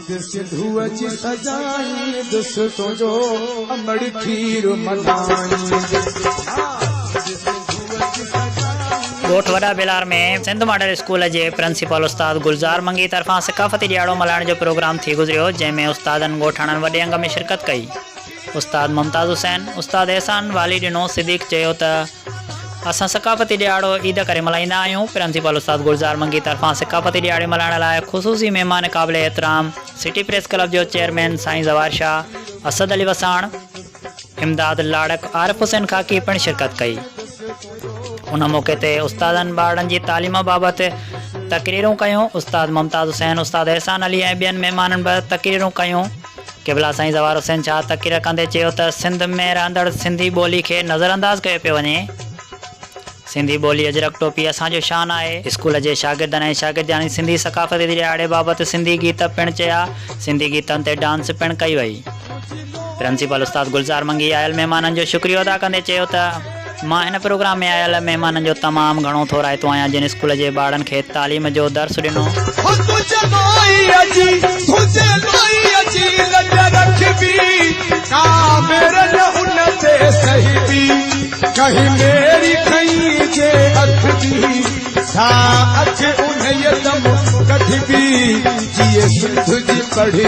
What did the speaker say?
सिंधु जी सजाई दोस्तों जो अमड़ खीर मनाई। गोठ वॾा बेलार में सिंध मॉडल स्कूल जे प्रिंसिपल उस्ताद गुलज़ार मंगी तरफ़ां सकाफ़ती ॾियारो मल्हाइण जो प्रोग्राम थी गुज़रियो, जंहिंमें उस्तादनि ॻोठाणनि वॾे अंग में शिरकत कई। उस्ताद मुमताज़ हुसैन, उस्ताद एहसान वाली ॾिनो सिद्दीक़ चयो त असां सकाफ़ती ॾियारो ईद करे मल्हाईंदा आहियूं। प्रिंसिपल उस्ताद गुलज़ार मंगी तरफ़ां सकाफ़ती ॾियारे मल्हाइण लाइ ख़ुसूसी महिमान क़ाबिल एहतराम सिटी प्रेस क्लब जो चेयरमैन साईं ज़वार शाह, असद अली वसाण, इमदाद लाड़क, आरिफ हुसैन खाकी पिणु शिरकत कई। उन मौक़े ते उस्तादनि ॿारनि जी तालीम बाबति तक़रीरूं कयूं। उस्ताद मुमताज़ हुसैन, उस्ताद एहसान अली ऐं ॿियनि महिमाननि बि तक़रीरूं कयूं। क़िबला साईं ज़वार हुसैन शाह तक़रीर कंदे चयो त सिंध में रहंदड़ सिंधी ॿोली खे नज़रअंदाज़ कयो पियो वञे। सिंधी ॿोली अजरक टोपी असांजो शान आहे। स्कूल जे शागिर्दनि ऐं शागिर्दियाणी सिंधी सकाफ़ती ॾियारे बाबति सिंधी गीत पिणु चया। सिंधी गीतनि ते डांस पिणु कई वई। प्रिंसिपल उस्ताद गुलज़ार मंगी आयल महिमाननि जो शुक्रियो अदा कंदे चयो त मां हिन प्रोग्राम में आयल महिमाननि जो तमामु घणो थोराइतो आहियां, जिन स्कूल जे ॿारनि खे तालीम जो दर्स ॾिनो। जी पढ़ी